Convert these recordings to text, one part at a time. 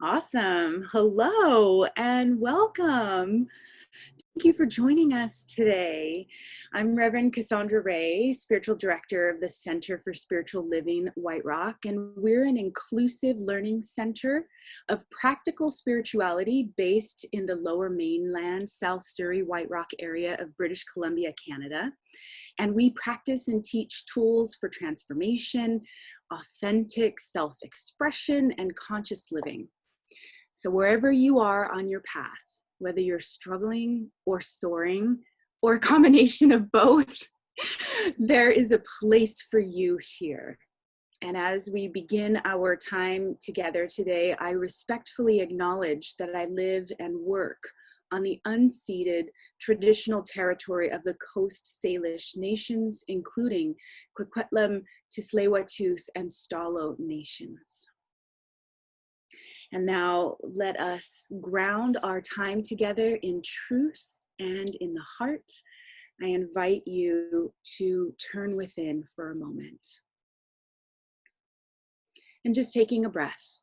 Awesome. Hello and welcome. Thank you for joining us today. I'm Reverend Cassandra Ray, Spiritual Director of the Center for Spiritual Living, White Rock, and we're an inclusive learning center of practical spirituality based in the Lower Mainland, South Surrey, White Rock area of British Columbia, Canada. And we practice and teach tools for transformation, authentic self-expression, and conscious living. So wherever you are on your path, whether you're struggling or soaring or a combination of both, there is a place for you here. And as we begin our time together today, I respectfully acknowledge that I live and work on the unceded traditional territory of the Coast Salish nations, including Coquitlam, Tsleil-Waututh, and Stalo nations. And now let us ground our time together in truth and in the heart. I invite you to turn within for a moment. And just taking a breath.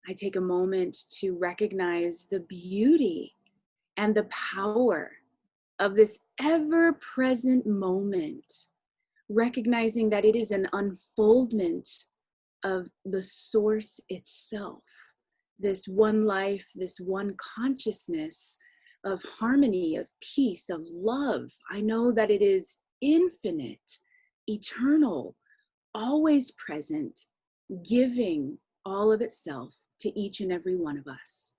I take a moment to recognize the beauty and the power of this ever-present moment, recognizing that it is an unfoldment of the source itself, this one life, this one consciousness of harmony, of peace, of love. I know that it is infinite, eternal, always present, giving all of itself to each and every one of us.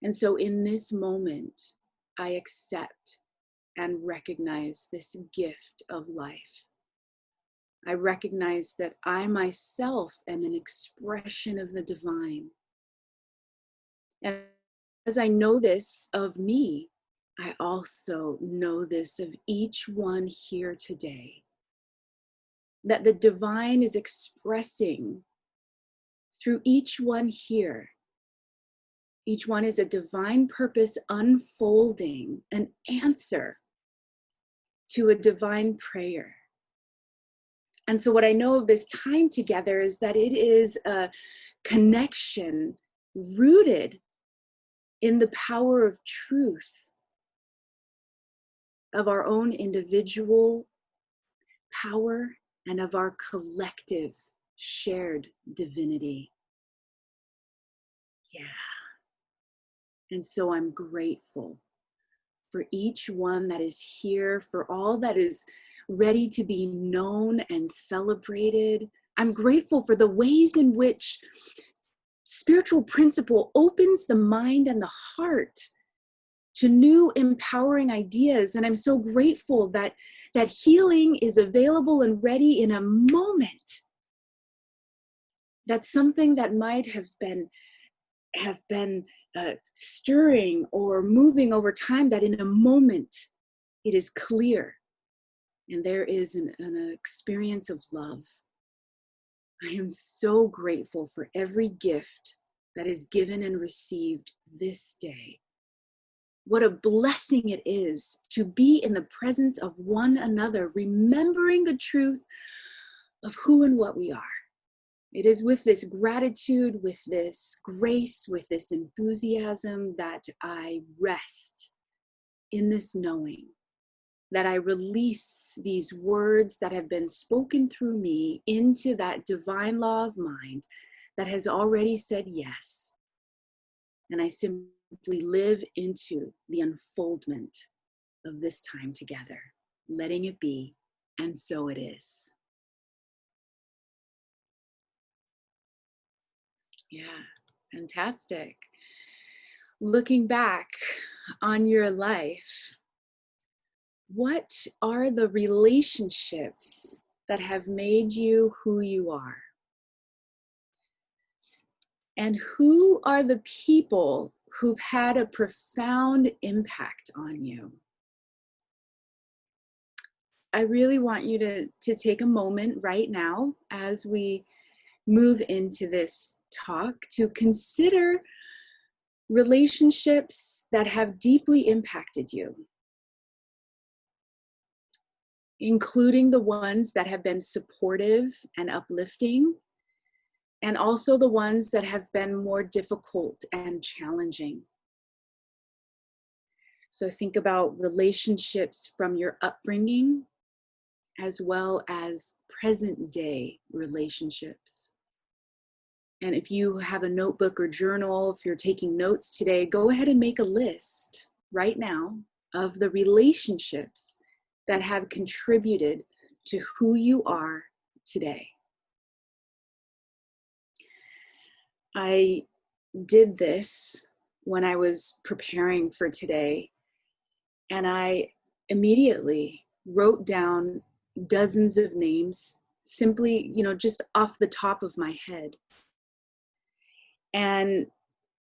And so in this moment, I accept and recognize this gift of life. I recognize that I myself am an expression of the divine. And as I know this of me, I also know this of each one here today. That the divine is expressing through each one here. Each one is a divine purpose unfolding an answer to a divine prayer. And so what I know of this time together is that it is a connection rooted in the power of truth, of our own individual power and of our collective shared divinity. Yeah. And so I'm grateful for each one that is here, for all that is ready to be known and celebrated. I'm grateful for the ways in which spiritual principle opens the mind and the heart to new empowering ideas. And I'm so grateful that healing is available and ready in a moment. That's something that might have been stirring or moving over time, that in a moment it is clear. And there is an experience of love. I am so grateful for every gift that is given and received this day. What a blessing it is to be in the presence of one another, remembering the truth of who and what we are. It is with this gratitude, with this grace, with this enthusiasm that I rest in this knowing, that I release these words that have been spoken through me into that divine law of mind that has already said yes. And I simply live into the unfoldment of this time together, letting it be, and so it is. Yeah, fantastic. Looking back on your life, what are the relationships that have made you who you are? And who are the people who've had a profound impact on you? I really want you to take a moment right now as we move into this talk to consider relationships that have deeply impacted you. including the ones that have been supportive and uplifting, and also the ones that have been more difficult and challenging. So think about relationships from your upbringing, as well as present day relationships. And if you have a notebook or journal, if you're taking notes today, go ahead and make a list right now of the relationships that have contributed to who you are today. I did this when I was preparing for today, and I immediately wrote down dozens of names, simply, just off the top of my head. And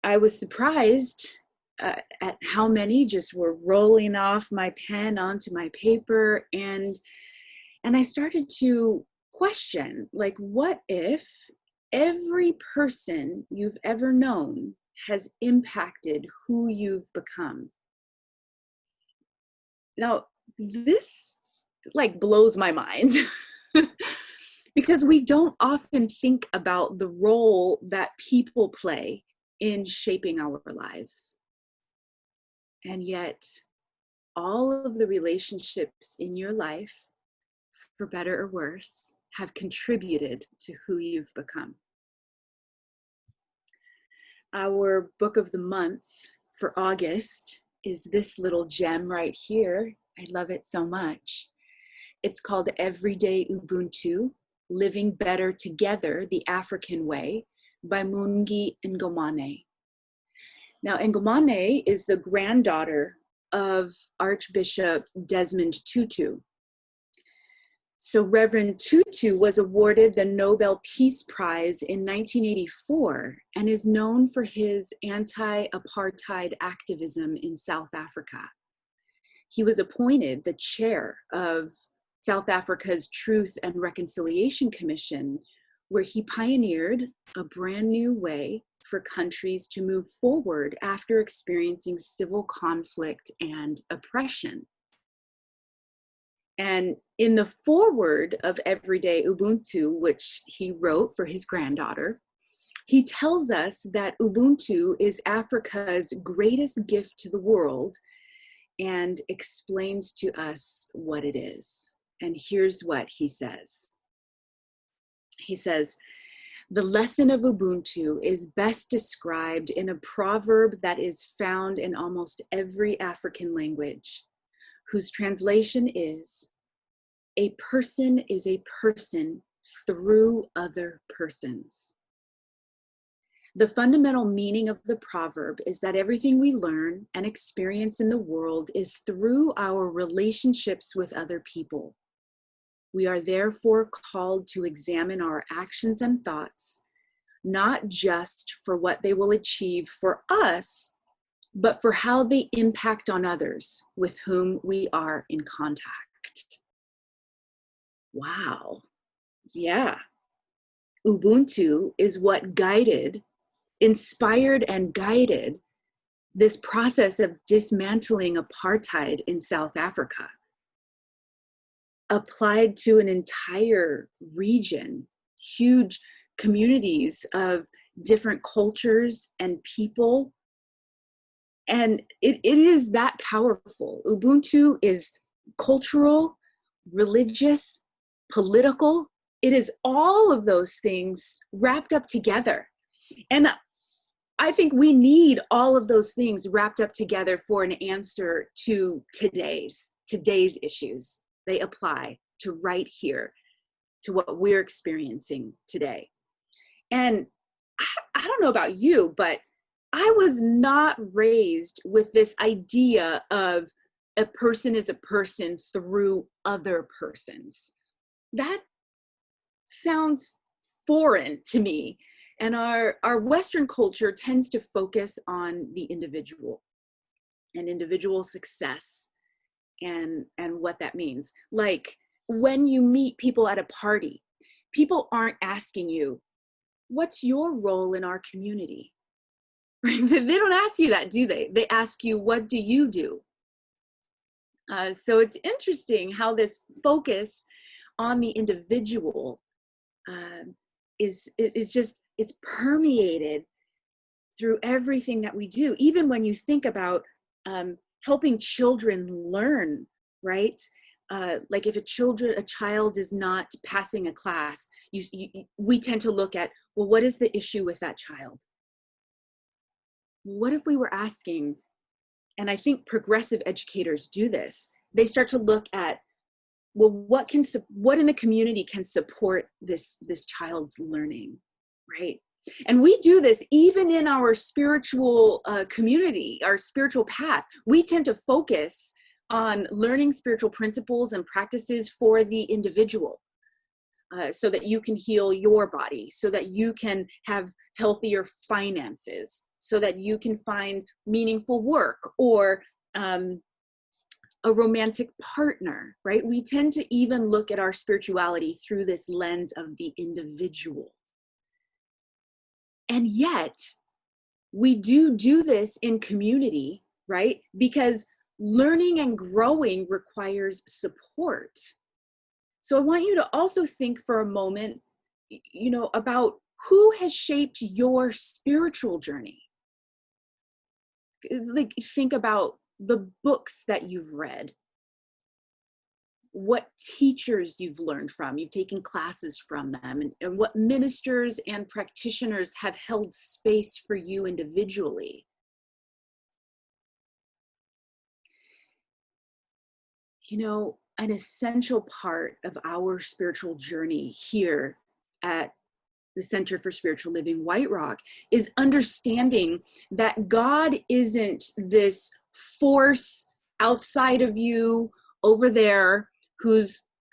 I was surprised at how many just were rolling off my pen onto my paper. And I started to question, like, what if every person you've ever known has impacted who you've become? Now, this blows my mind because we don't often think about the role that people play in shaping our lives. And yet, all of the relationships in your life, for better or worse, have contributed to who you've become. Our book of the month for August is this little gem right here. I love it so much. It's called Everyday Ubuntu, Living Better Together, the African Way, by Mungi Ngomane. Now, Ngomane is the granddaughter of Archbishop Desmond Tutu. So Reverend Tutu was awarded the Nobel Peace Prize in 1984 and is known for his anti-apartheid activism in South Africa. He was appointed the chair of South Africa's Truth and Reconciliation Commission, where he pioneered a brand new way for countries to move forward after experiencing civil conflict and oppression. And in the foreword of Everyday Ubuntu, which he wrote for his granddaughter, he tells us that Ubuntu is Africa's greatest gift to the world and explains to us what it is. And here's what he says. He says, the lesson of Ubuntu is best described in a proverb that is found in almost every African language, whose translation is, a person is a person through other persons. The fundamental meaning of the proverb is that everything we learn and experience in the world is through our relationships with other people. We are therefore called to examine our actions and thoughts, not just for what they will achieve for us, but for how they impact on others with whom we are in contact. Wow. Yeah. Ubuntu is what inspired and guided this process of dismantling apartheid in South Africa, applied to an entire region, huge communities of different cultures and people. And it is that powerful. Ubuntu is cultural, religious, political. It is all of those things wrapped up together. And I think we need all of those things wrapped up together for an answer to today's issues. They apply to right here, to what we're experiencing today. And I don't know about you, but I was not raised with this idea of a person is a person through other persons. That sounds foreign to me. And our Western culture tends to focus on the individual and individual success and what that means. Like when you meet people at a party, people aren't asking you, what's your role in our community? They don't ask you that, do they? They ask you, what do you do? So it's interesting how this focus on the individual is permeated through everything that we do. Even when you think about helping children learn, right? Like if a child is not passing a class, we tend to look at, well, what is the issue with that child? What if we were asking, and I think progressive educators do this, they start to look at, well, what in the community can support this child's learning, right? And we do this even in our spiritual community, our spiritual path. We tend to focus on learning spiritual principles and practices for the individual, so that you can heal your body, so that you can have healthier finances, so that you can find meaningful work or a romantic partner, right? We tend to even look at our spirituality through this lens of the individual. And yet, we do this in community, right? Because learning and growing requires support. So I want you to also think for a moment, about who has shaped your spiritual journey. Like, think about the books that you've read, what teachers you've learned from, you've taken classes from them, and what ministers and practitioners have held space for you individually. An essential part of our spiritual journey here at the Center for Spiritual Living White Rock is understanding that God isn't this force outside of you over there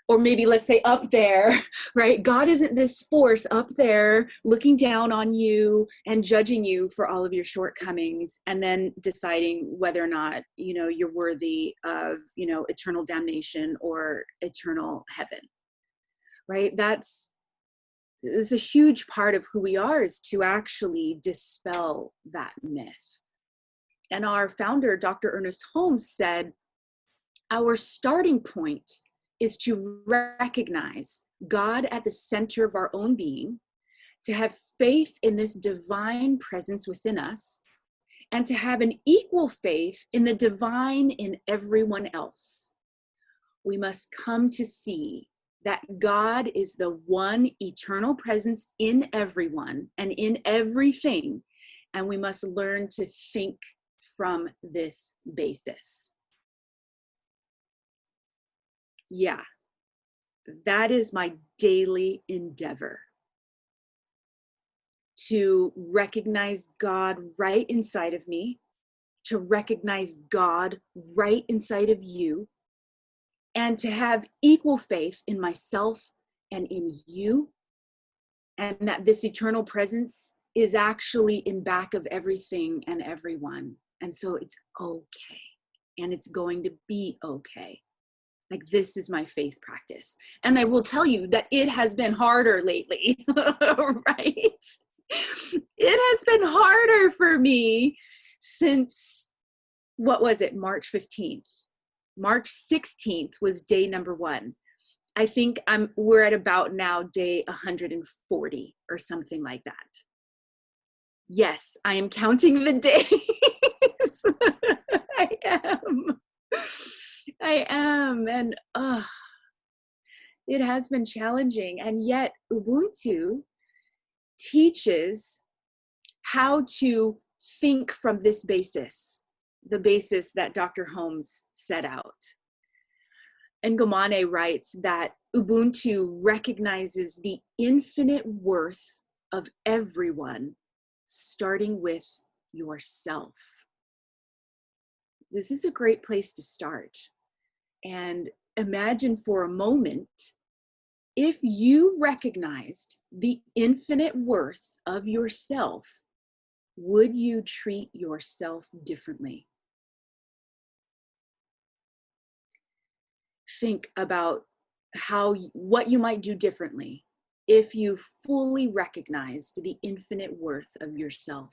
or maybe let's say up there, right? God isn't this force up there looking down on you and judging you for all of your shortcomings and then deciding whether or not, you're worthy of, eternal damnation or eternal heaven, right? This is a huge part of who we are, is to actually dispel that myth. And our founder, Dr. Ernest Holmes, said, our starting point is to recognize God at the center of our own being, to have faith in this divine presence within us, and to have an equal faith in the divine in everyone else. We must come to see that God is the one eternal presence in everyone and in everything, and we must learn to think from this basis. Yeah, that is my daily endeavor, to recognize God right inside of me, to recognize God right inside of you, and to have equal faith in myself and in you, and that this eternal presence is actually in back of everything and everyone. And so it's okay, and it's going to be okay. Like, this is my faith practice. And I will tell you that it has been harder lately, right? It has been harder for me since, what was it, March 15th? March 16th was day number 1. I think we're at about now day 140 or something like that. Yes, I am counting the days. I am. And it has been challenging. And yet Ubuntu teaches how to think from this basis, the basis that Dr. Holmes set out. And Ngomane writes that Ubuntu recognizes the infinite worth of everyone, starting with yourself. This is a great place to start. And imagine for a moment, if you recognized the infinite worth of yourself, would you treat yourself differently? Think about what you might do differently if you fully recognized the infinite worth of yourself.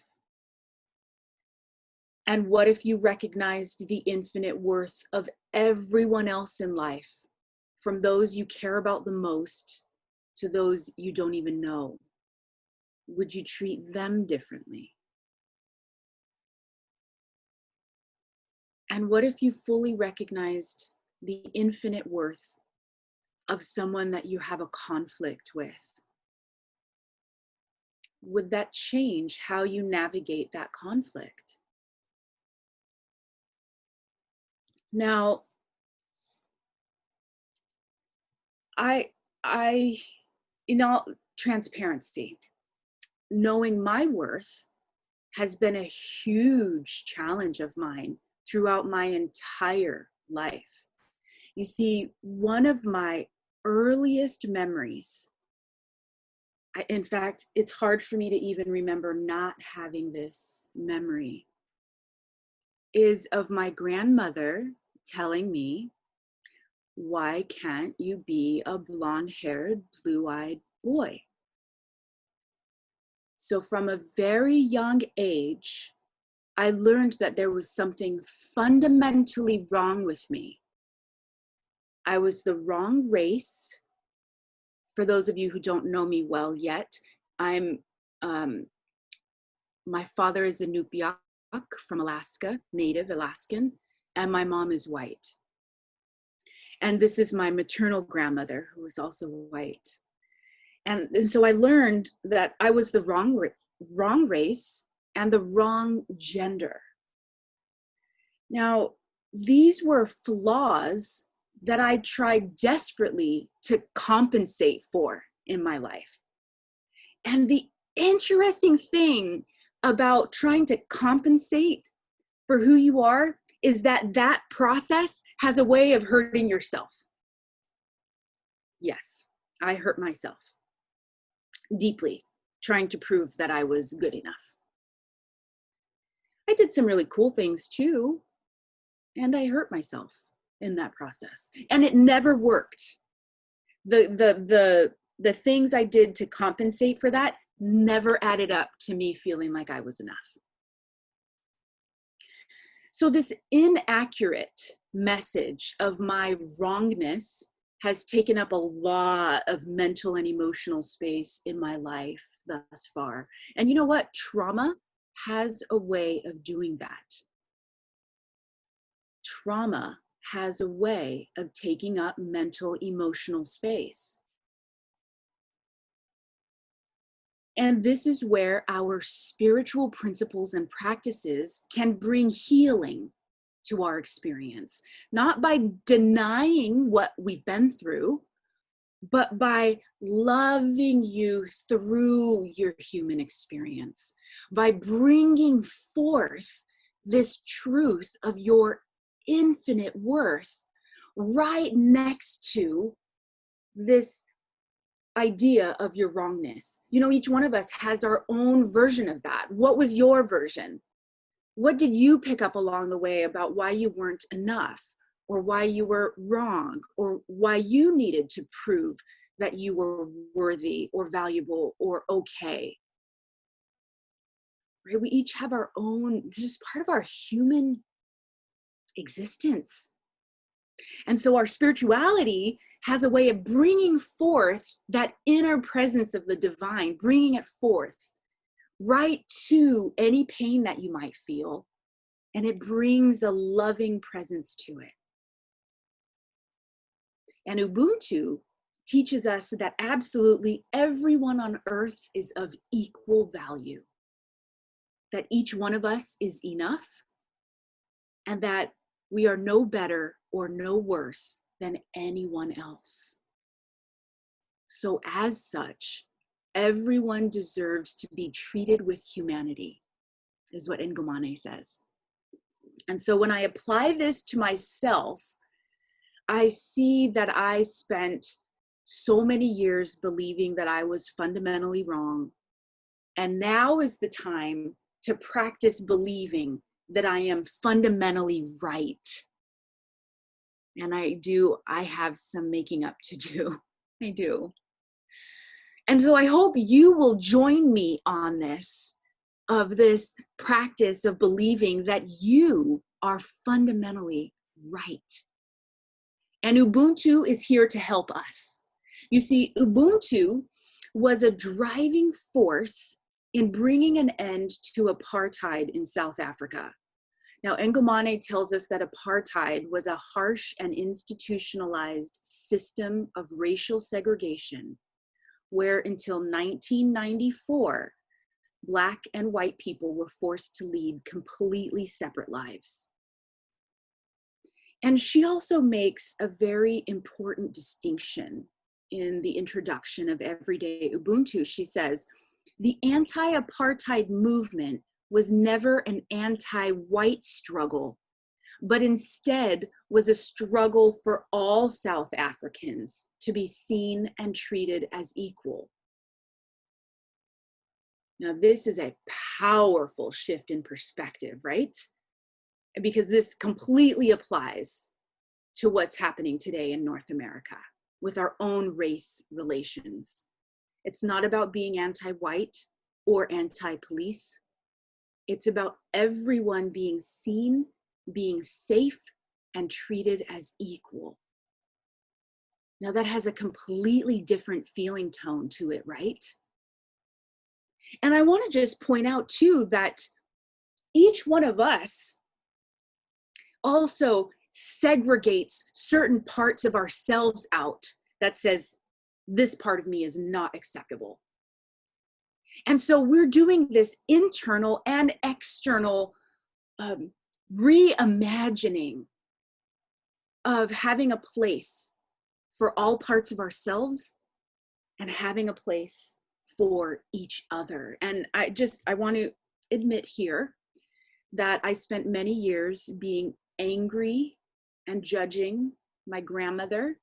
And what if you recognized the infinite worth of everyone else in life, from those you care about the most to those you don't even know? Would you treat them differently? And what if you fully recognized the infinite worth of someone that you have a conflict with? Would that change how you navigate that conflict? Now, I, in all transparency, knowing my worth has been a huge challenge of mine throughout my entire life. You see, one of my earliest memories, in fact, it's hard for me to even remember not having this memory, is of my grandmother telling me, "Why can't you be a blonde-haired, blue-eyed boy?" So from a very young age, I learned that there was something fundamentally wrong with me. I was the wrong race. For those of you who don't know me well yet, my father is a Nupiaq from Alaska, native Alaskan, and my mom is white. And this is my maternal grandmother, who is also white. And so I learned that I was the wrong race and the wrong gender. Now, these were flaws that I tried desperately to compensate for in my life. And the interesting thing about trying to compensate for who you are is that that process has a way of hurting yourself. Yes, I hurt myself deeply trying to prove that I was good enough. I did some really cool things too, and I hurt myself in that process, and it never worked. The things I did to compensate for that never added up to me feeling like I was enough. So this inaccurate message of my wrongness has taken up a lot of mental and emotional space in my life thus far. And you know what? Trauma has a way of doing that. Trauma has a way of taking up mental, emotional space. And this is where our spiritual principles and practices can bring healing to our experience, not by denying what we've been through, but by loving you through your human experience, by bringing forth this truth of your infinite worth right next to this idea of your wrongness. You know, each one of us has our own version of that. What was your version? What did you pick up along the way about why you weren't enough, or why you were wrong, or why you needed to prove that you were worthy or valuable or okay? Right? We each have our own, this is part of our human existence. And so our spirituality has a way of bringing forth that inner presence of the divine, bringing it forth right to any pain that you might feel. And it brings a loving presence to it. And Ubuntu teaches us that absolutely everyone on earth is of equal value, that each one of us is enough, and that we are no better or no worse than anyone else. So as such, everyone deserves to be treated with humanity, is what Ngomane says. And so when I apply this to myself, I see that I spent so many years believing that I was fundamentally wrong. And now is the time to practice believing that I am fundamentally right. And I have some making up to do. I do. And so I hope you will join me on this of this practice of believing that you are fundamentally right. And Ubuntu is here to help us. You see, Ubuntu was a driving force in bringing an end to apartheid in South Africa. Now, Ngomane tells us that apartheid was a harsh and institutionalized system of racial segregation, where until 1994, Black and white people were forced to lead completely separate lives. And she also makes a very important distinction in the introduction of Everyday Ubuntu. She says, the anti-apartheid movement was never an anti-white struggle, but instead was a struggle for all South Africans to be seen and treated as equal. Now, this is a powerful shift in perspective, right? Because this completely applies to what's happening today in North America with our own race relations. It's not about being anti-white or anti-police. It's about everyone being seen, being safe, and treated as equal. Now that has a completely different feeling tone to it, right? And I want to just point out too that each one of us also segregates certain parts of ourselves out that says, this part of me is not acceptable. And so we're doing this internal and external reimagining of having a place for all parts of ourselves and having a place for each other. And I want to admit here that I spent many years being angry and judging my grandmother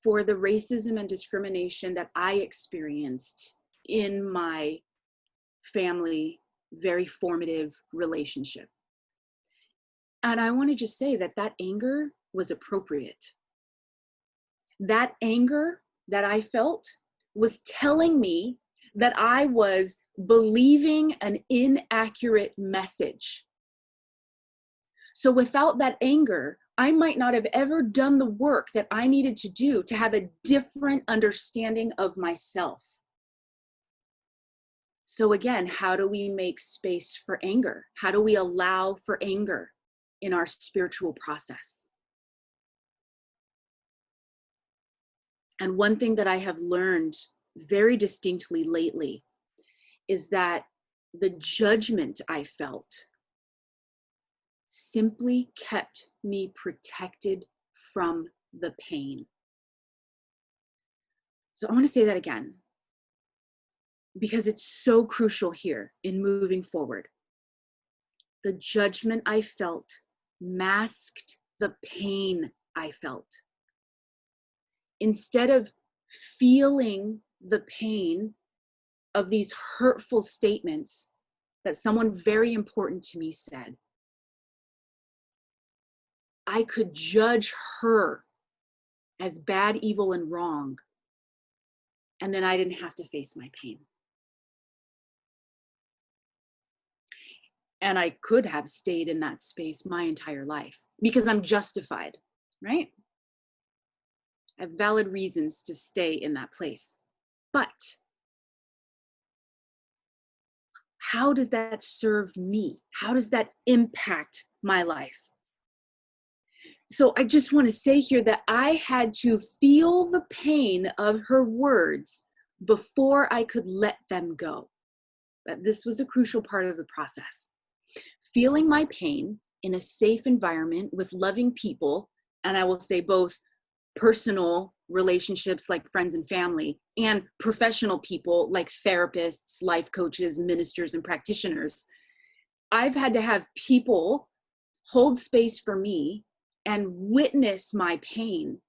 for the racism and discrimination that I experienced in my family, very formative relationship. And I want to just say that that anger was appropriate. That anger that I felt was telling me that I was believing an inaccurate message. So without that anger, I might not have ever done the work that I needed to do to have a different understanding of myself. So again, how do we make space for anger? How do we allow for anger in our spiritual process? And one thing that I have learned very distinctly lately is that the judgment I felt simply kept me protected from the pain. So I want to say that again, because it's so crucial here in moving forward. The judgment I felt masked the pain I felt. Instead of feeling the pain of these hurtful statements that someone very important to me said, I could judge her as bad, evil, and wrong, and then I didn't have to face my pain. And I could have stayed in that space my entire life because I'm justified, right? I have valid reasons to stay in that place. But how does that serve me? How does that impact my life? So I just want to say here that I had to feel the pain of her words before I could let them go. That this was a crucial part of the process. Feeling my pain in a safe environment with loving people, and I will say both personal relationships like friends and family, and professional people like therapists, life coaches, ministers, and practitioners. I've had to have people hold space for me and witness my pain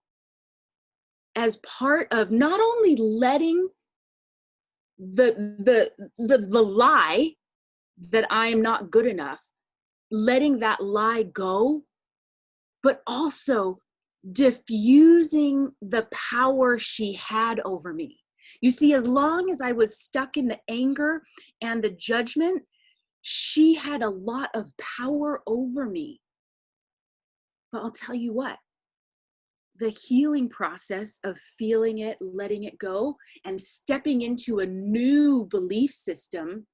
as part of not only letting the lie that I am not good enough, letting that lie go, but also diffusing the power she had over me. You see, as long as I was stuck in the anger and the judgment, She had a lot of power over me. But I'll tell you what, the healing process of feeling it, letting it go, and stepping into a new belief system,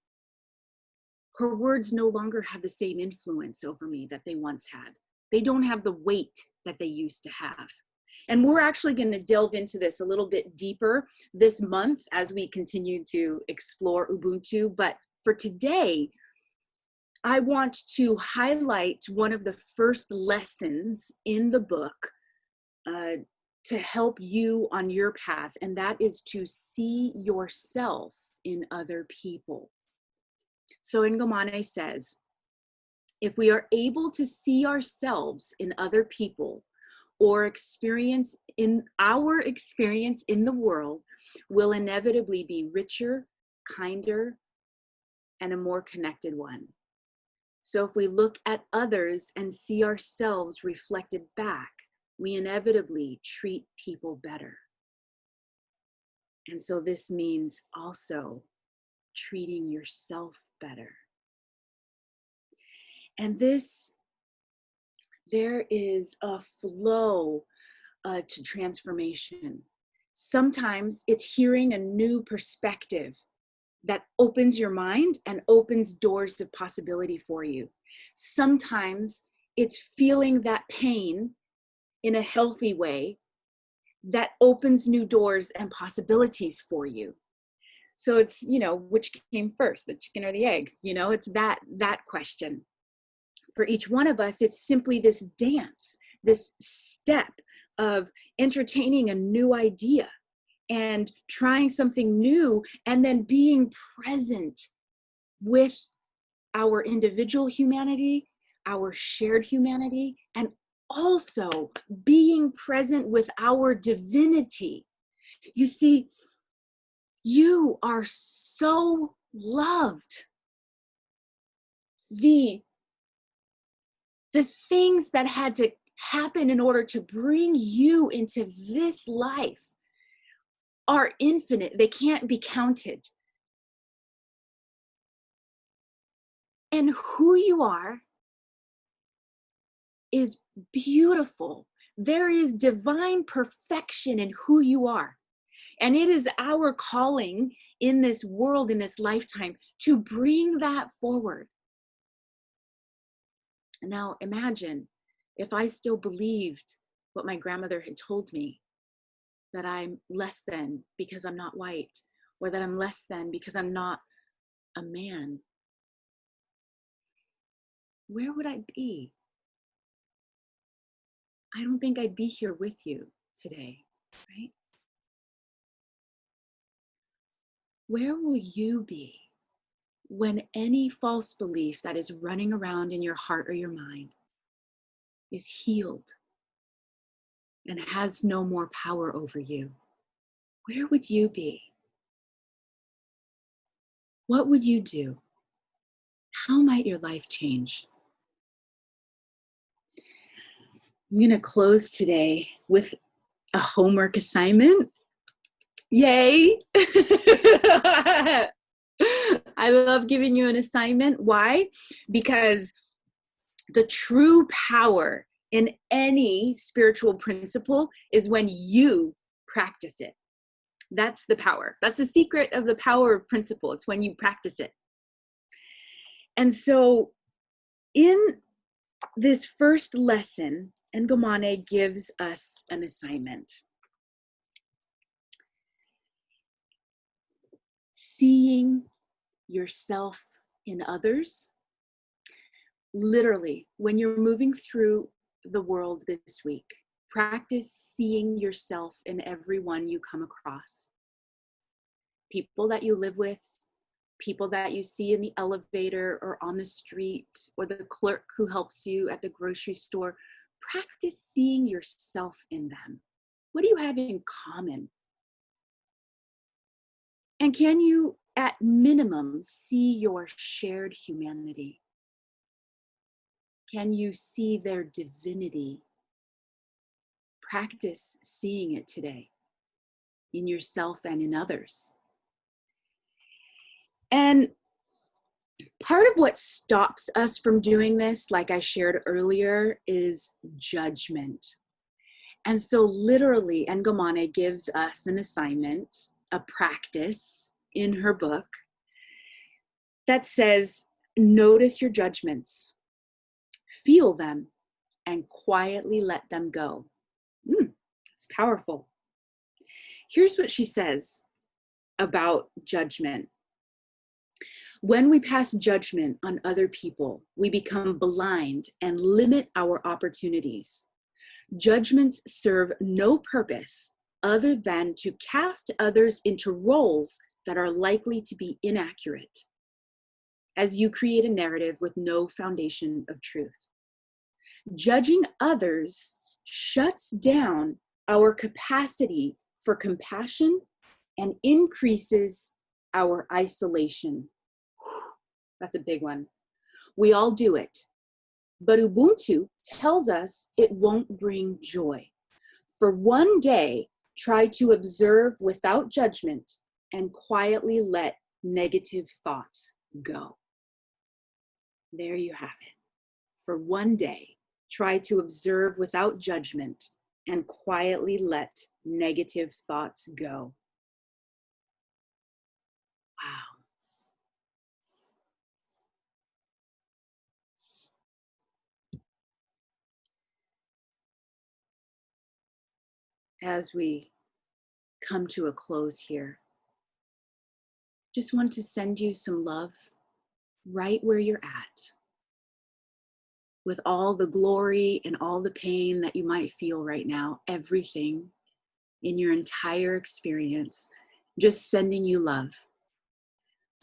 her words no longer have the same influence over me that they once had. They don't have the weight that they used to have. And we're actually going to delve into this a little bit deeper this month as we continue to explore Ubuntu. But for today, I want to highlight one of the first lessons in the book to help you on your path, and that is to see yourself in other people. So Ngomane says, if we are able to see ourselves in other people or experience in our experience in the world, will inevitably be richer, kinder, and a more connected one. So if we look at others and see ourselves reflected back, we inevitably treat people better. And so this means also treating yourself better. And there is a flow to transformation. Sometimes it's hearing a new perspective that opens your mind and opens doors of possibility for you. Sometimes it's feeling that pain in a healthy way that opens new doors and possibilities for you. So it's, which came first, the chicken or the egg? It's that question. For each one of us, it's simply this dance, this step of entertaining a new idea and trying something new, and then being present with our individual humanity, our shared humanity, and also being present with our divinity. You see, you are so loved. The things that had to happen in order to bring you into this life are infinite. They can't be counted. And who you are is beautiful. There is divine perfection in who you are. And it is our calling in this world, in this lifetime, to bring that forward. Now imagine if I still believed what my grandmother had told me, that I'm less than because I'm not white, or that I'm less than because I'm not a man. Where would I be? I don't think I'd be here with you today, right? Where will you be when any false belief that is running around in your heart or your mind is healed and has no more power over you? Where would you be? What would you do? How might your life change? I'm going to close today with a homework assignment. Yay! I love giving you an assignment. Why? Because the true power in any spiritual principle is when you practice it. That's the power. That's the secret of the power of principle. It's when you practice it. And so in this first lesson, Ngomane gives us an assignment. Seeing yourself in others. Literally, when you're moving through the world this week, practice seeing yourself in everyone you come across. People that you live with, people that you see in the elevator or on the street, or the clerk who helps you at the grocery store. Practice seeing yourself in them. What do you have in common? And can you, at minimum, see your shared humanity? Can you see their divinity? Practice seeing it today in yourself and in others. And Part of what stops us from doing this, like I shared earlier, is judgment. And so literally, Ngomane gives us an assignment, a practice in her book that says, notice your judgments, feel them, and quietly let them go. It's powerful. Here's what she says about judgment. When we pass judgment on other people, we become blind and limit our opportunities. Judgments serve no purpose other than to cast others into roles that are likely to be inaccurate, as you create a narrative with no foundation of truth. Judging others shuts down our capacity for compassion and increases our isolation. That's a big one. We all do it. But Ubuntu tells us it won't bring joy. For one day, try to observe without judgment and quietly let negative thoughts go. There you have it. For one day, try to observe without judgment and quietly let negative thoughts go. Wow. As we come to a close here, just want to send you some love right where you're at, with all the glory and all the pain that you might feel right now, everything in your entire experience, just sending you love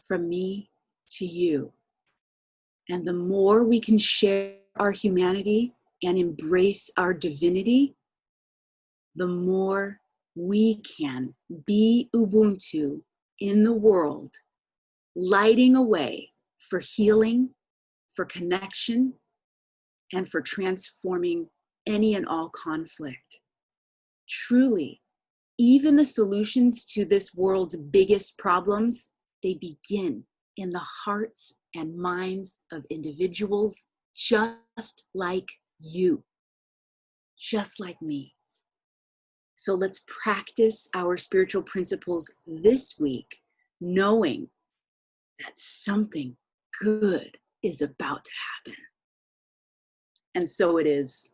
from me to you. And the more we can share our humanity and embrace our divinity, the more we can be Ubuntu in the world, lighting a way for healing, for connection, and for transforming any and all conflict. Truly, even the solutions to this world's biggest problems, they begin in the hearts and minds of individuals just like you, just like me. So let's practice our spiritual principles this week, knowing that something good is about to happen. And so it is.